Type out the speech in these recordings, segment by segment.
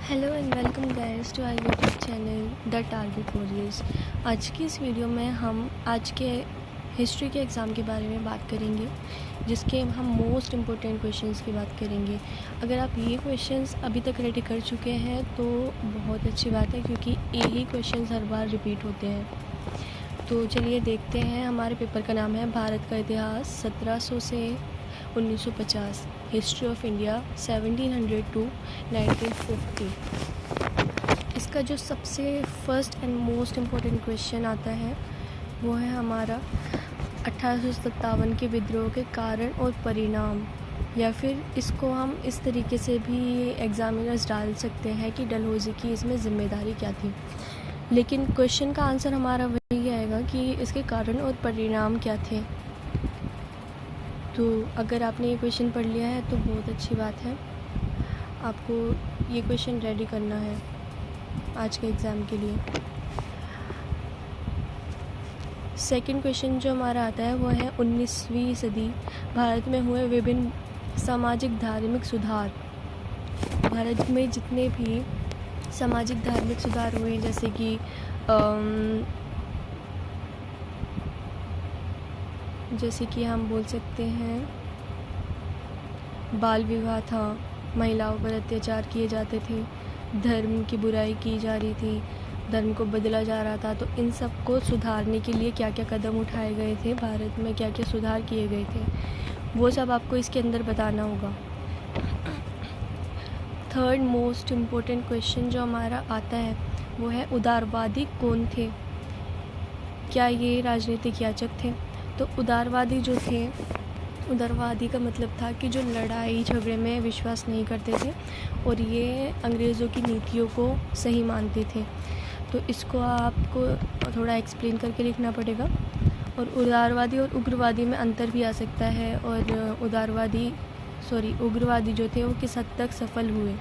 Hello and welcome guys to our YouTube channel the target warriors. आज की इस video में हम आज के हिस्ट्री के एग्ज़ाम के बारे में बात करेंगे, जिसके हम मोस्ट इम्पोर्टेंट क्वेश्चंस की बात करेंगे। अगर आप ये क्वेश्चंस अभी तक रेडी कर चुके हैं तो बहुत अच्छी बात है, क्योंकि यही क्वेश्चंस हर बार रिपीट होते हैं। तो चलिए देखते हैं। हमारे पेपर का नाम है भारत का इतिहास 1700 से 1950, हिस्ट्री ऑफ इंडिया 1700 टू 1950। इसका जो सबसे first and most important question आता है वो है हमारा 1857 के विद्रोह के कारण और परिणाम, या फिर इसको हम इस तरीके से भी एग्जामिनर्स डाल सकते हैं कि डलहौजी की इसमें ज़िम्मेदारी क्या थी। लेकिन क्वेश्चन का आंसर हमारा वही आएगा कि इसके कारण और परिणाम क्या थे। तो अगर आपने ये क्वेश्चन पढ़ लिया है तो बहुत अच्छी बात है। आपको ये क्वेश्चन रेडी करना है आज के एग्ज़ाम के लिए। सेकंड क्वेश्चन जो हमारा आता है वो है 19वीं सदी भारत में हुए विभिन्न सामाजिक धार्मिक सुधार। भारत में जितने भी सामाजिक धार्मिक सुधार हुए, जैसे कि हम बोल सकते हैं बाल विवाह था, महिलाओं पर अत्याचार किए जाते थे, धर्म की बुराई की जा रही थी, धर्म को बदला जा रहा था। तो इन सब को सुधारने के लिए क्या क्या कदम उठाए गए थे, भारत में क्या क्या सुधार किए गए थे, वो सब आपको इसके अंदर बताना होगा। थर्ड मोस्ट इम्पोर्टेंट क्वेश्चन जो हमारा आता है वो है उदारवादी कौन थे। क्या ये राजनीतिक याचक थे? तो उदारवादी जो थे, उदारवादी का मतलब था कि जो लड़ाई झगड़े में विश्वास नहीं करते थे और ये अंग्रेज़ों की नीतियों को सही मानते थे। तो इसको आपको थोड़ा एक्सप्लेन करके लिखना पड़ेगा। और उदारवादी और उग्रवादी में अंतर भी आ सकता है, और उग्रवादी जो थे वो किस हद तक सफल हुए,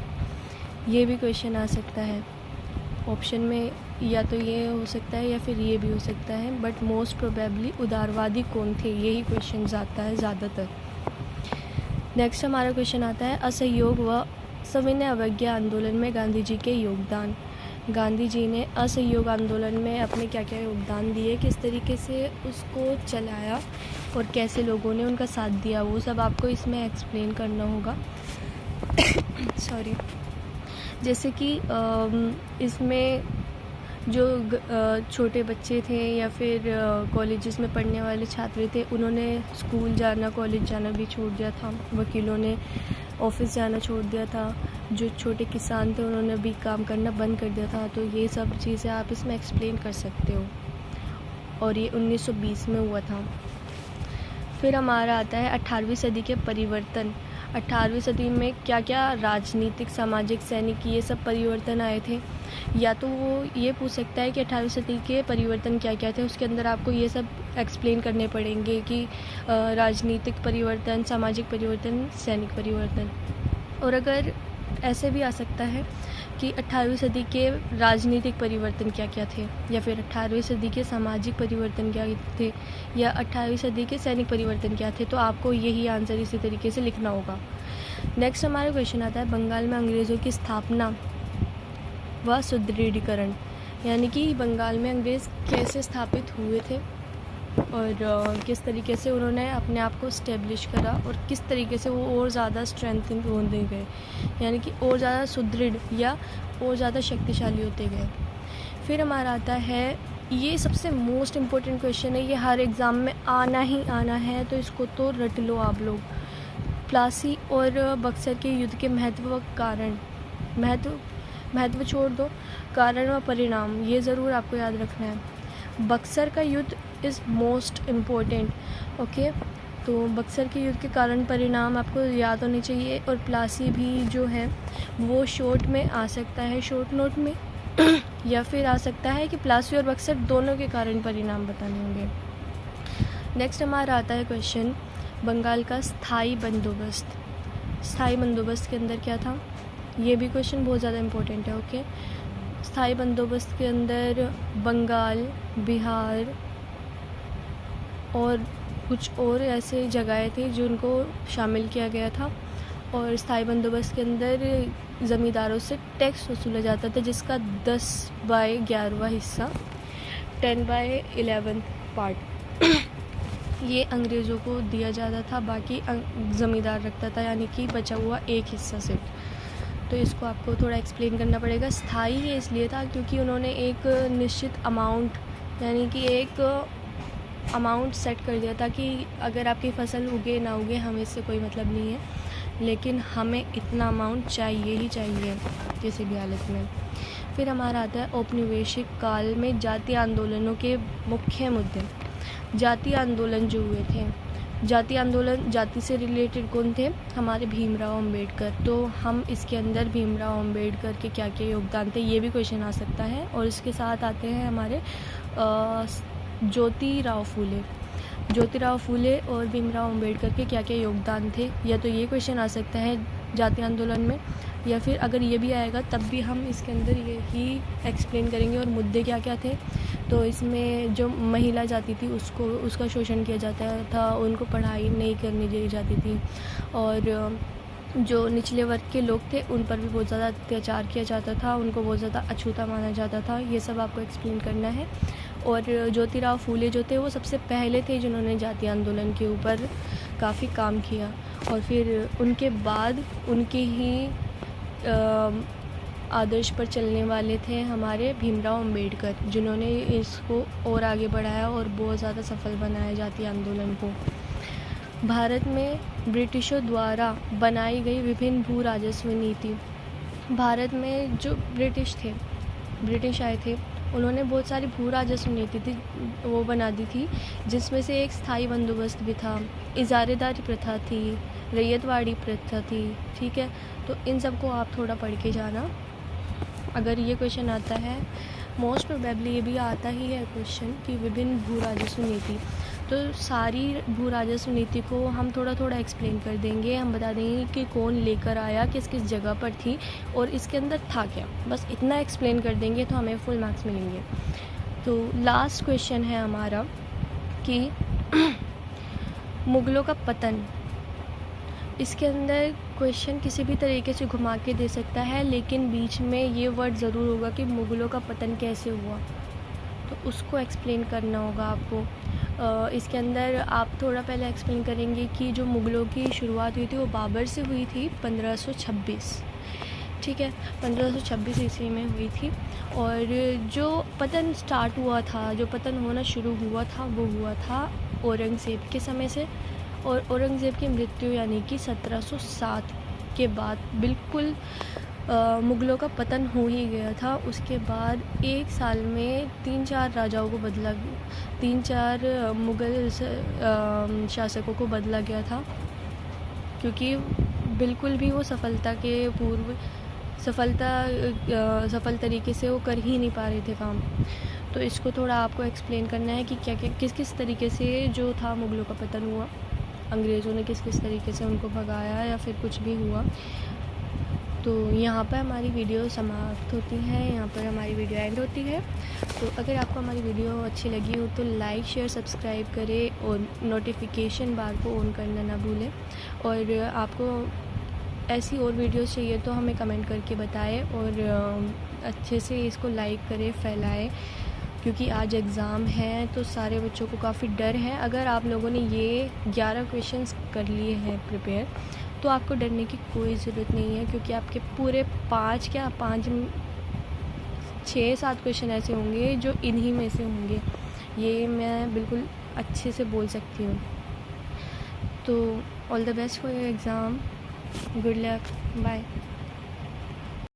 ये भी क्वेश्चन आ सकता है। ऑप्शन में या तो ये हो सकता है या फिर ये भी हो सकता है, बट मोस्ट प्रोबेबली उदारवादी कौन थे, यही क्वेश्चन आता है ज़्यादातर। नेक्स्ट हमारा क्वेश्चन आता है असहयोग व सविनय अवज्ञा आंदोलन में गांधी जी के योगदान। गांधी जी ने असहयोग आंदोलन में अपने क्या क्या योगदान दिए, किस तरीके से उसको चलाया और कैसे लोगों ने उनका साथ दिया, वो सब आपको इसमें एक्सप्लेन करना होगा। सॉरी। जैसे कि इसमें जो छोटे बच्चे थे या फिर कॉलेजेस में पढ़ने वाले छात्र थे, उन्होंने स्कूल जाना, कॉलेज जाना भी छोड़ दिया था। वकीलों ने ऑफिस जाना छोड़ दिया था। जो छोटे किसान थे उन्होंने भी काम करना बंद कर दिया था। तो ये सब चीज़ें आप इसमें एक्सप्लेन कर सकते हो, और ये 1920 में हुआ था। फिर हमारा आता है 18वीं सदी के परिवर्तन। 18वीं सदी में क्या क्या राजनीतिक, सामाजिक, सैनिक, ये सब परिवर्तन आए थे। या तो वो ये पूछ सकता है कि 18वीं सदी के परिवर्तन क्या क्या थे, उसके अंदर आपको ये सब एक्सप्लेन करने पड़ेंगे कि राजनीतिक परिवर्तन, सामाजिक परिवर्तन, सैनिक परिवर्तन। और अगर ऐसे भी आ सकता है कि 18वीं सदी के राजनीतिक परिवर्तन क्या क्या थे, या फिर 18वीं सदी के सामाजिक परिवर्तन क्या थे, या 18वीं सदी के सैनिक परिवर्तन क्या थे। तो आपको यही आंसर इसी तरीके से लिखना होगा। नेक्स्ट हमारा क्वेश्चन आता है बंगाल में अंग्रेज़ों की स्थापना व सुदृढ़ीकरण, यानी कि बंगाल में अंग्रेज़ कैसे स्थापित हुए थे और किस तरीके से उन्होंने अपने आप को स्टेब्लिश करा, और किस तरीके से वो और ज़्यादा स्ट्रेंथ होते गए, यानी कि और ज़्यादा सुदृढ़ या और ज़्यादा शक्तिशाली होते गए। फिर हमारा आता है, ये सबसे मोस्ट इम्पोर्टेंट क्वेश्चन है, ये हर एग्ज़ाम में आना ही आना है, तो इसको तो रट लो आप लोग। प्लासी और बक्सर के युद्ध के महत्व व कारण, महत्व छोड़ दो, कारण व परिणाम ये ज़रूर आपको याद रखना है। बक्सर का युद्ध इज़ मोस्ट इम्पोर्टेंट, ओके। तो बक्सर के युद्ध के कारण परिणाम आपको याद होने चाहिए। और प्लासी भी जो है वो शॉर्ट में आ सकता है, शॉर्ट नोट में या फिर आ सकता है कि प्लासी और बक्सर दोनों के कारण परिणाम बताने होंगे। नेक्स्ट हमारा आता है क्वेश्चन बंगाल का स्थायी बंदोबस्त। स्थायी बंदोबस्त के अंदर क्या था, ये भी क्वेश्चन बहुत ज़्यादा इम्पोर्टेंट है, ओके। स्थायी बंदोबस्त के अंदर बंगाल, बिहार और कुछ और ऐसे जगहें थी जिनको शामिल किया गया था। और स्थायी बंदोबस्त के अंदर ज़मींदारों से टैक्स वसूला जाता था, जिसका 10/11वां हिस्सा 10/11 पार्ट ये अंग्रेज़ों को दिया जाता था, बाकी ज़मींदार रखता था, यानी कि बचा हुआ एक हिस्सा सिर्फ। तो इसको आपको थोड़ा एक्सप्लेन करना पड़ेगा। स्थायी ये इसलिए था क्योंकि उन्होंने एक निश्चित अमाउंट, यानी कि एक अमाउंट सेट कर दिया था कि अगर आपकी फ़सल उगे ना उगे हमें इससे कोई मतलब नहीं है, लेकिन हमें इतना अमाउंट चाहिए ही चाहिए किसी भी हालत में। फिर हमारा आता है औपनिवेशिक काल में जातीय आंदोलनों के मुख्य मुद्दे। जातीय आंदोलन जो हुए थे, जातीय आंदोलन, जाति से रिलेटेड कौन थे? हमारे भीमराव अंबेडकर। तो हम इसके अंदर भीमराव अंबेडकर के क्या क्या योगदान थे ये भी क्वेश्चन आ सकता है। और इसके साथ आते हैं हमारे ज्योतिराव फूले और भीमराव अंबेडकर के क्या क्या योगदान थे, या तो ये क्वेश्चन आ सकता है जातीय आंदोलन में, या फिर अगर ये भी आएगा तब भी हम इसके अंदर यही एक्सप्लेन करेंगे और मुद्दे क्या क्या थे। तो इसमें जो महिला जाति थी उसका शोषण किया जाता था, उनको पढ़ाई नहीं करने दी जाती थी, और जो निचले वर्ग के लोग थे उन पर भी बहुत ज़्यादा अत्याचार किया जाता था, उनको बहुत ज़्यादा अछूता माना जाता था। ये सब आपको एक्सप्लेन करना है। और ज्योतिराव फूले जो थे वो सबसे पहले थे जिन्होंने जातीय आंदोलन के ऊपर काफ़ी काम किया, और फिर उनके बाद उनके ही आदर्श पर चलने वाले थे हमारे भीमराव अंबेडकर, जिन्होंने इसको और आगे बढ़ाया और बहुत ज़्यादा सफल बनाया जातीय आंदोलन को। भारत में ब्रिटिशों द्वारा बनाई गई विभिन्न भू राजस्व नीति। भारत में जो ब्रिटिश आए थे उन्होंने बहुत सारी भू राजस्व नीति थी वो बना दी थी, जिसमें से एक स्थायी बंदोबस्त भी था, इजारेदारी प्रथा थी, रैयतवाड़ी प्रथा थी। ठीक है, तो इन सब को आप थोड़ा पढ़ के जाना। अगर ये क्वेश्चन आता है, मोस्ट प्रोबेबली ये भी आता ही है क्वेश्चन कि विभिन्न भू राजस्व नीति, तो सारी भू राजस्व नीति को हम थोड़ा थोड़ा एक्सप्लेन कर देंगे। हम बता देंगे कि कौन लेकर आया, किस किस जगह पर थी और इसके अंदर था क्या, बस इतना एक्सप्लेन कर देंगे तो हमें फुल मार्क्स मिलेंगे। तो लास्ट क्वेश्चन है हमारा कि मुग़लों का पतन। इसके अंदर क्वेश्चन किसी भी तरीके से घुमा के दे सकता है, लेकिन बीच में ये वर्ड ज़रूर होगा कि मुग़लों का पतन कैसे हुआ, तो उसको एक्सप्लेन करना होगा आपको। इसके अंदर आप थोड़ा पहले एक्सप्लेन करेंगे कि जो मुग़लों की शुरुआत हुई थी वो बाबर से हुई थी 1526। ठीक है, 1526 ईस्वी में हुई थी, और जो पतन स्टार्ट हुआ था, जो पतन होना शुरू हुआ था वो हुआ था औरंगज़ेब के समय से, और औरंगज़ेब की मृत्यु यानी कि 1707 के बाद बिल्कुल मुग़लों का पतन हो ही गया था। उसके बाद एक साल में 3-4 राजाओं को बदला, 3-4 मुग़ल शासकों को बदला गया था, क्योंकि बिल्कुल भी वो सफलता के पूर्व सफल तरीके से वो कर ही नहीं पा रहे थे काम। तो इसको थोड़ा आपको एक्सप्लेन करना है कि क्या क्या किस किस तरीके से जो था मुग़लों का पतन हुआ, अंग्रेज़ों ने किस किस तरीके से उनको भगाया या फिर कुछ भी हुआ। तो यहाँ पर हमारी वीडियो समाप्त होती है, यहाँ पर हमारी वीडियो एंड होती है। तो अगर आपको हमारी वीडियो अच्छी लगी हो तो लाइक शेयर सब्सक्राइब करें और नोटिफिकेशन बार को ऑन करना ना भूलें। और आपको ऐसी और वीडियोस चाहिए तो हमें कमेंट करके बताएं, और अच्छे से इसको लाइक करें, फैलाएं, क्योंकि आज एग्ज़ाम है तो सारे बच्चों को काफ़ी डर है। अगर आप लोगों ने ये 11 क्वेश्चंस कर लिए हैं प्रिपेयर, तो आपको डरने की कोई ज़रूरत नहीं है, क्योंकि आपके पूरे 6-7 क्वेश्चन ऐसे होंगे जो इन्हीं में से होंगे, ये मैं बिल्कुल अच्छे से बोल सकती हूँ। तो all the best for your exam, good luck, bye.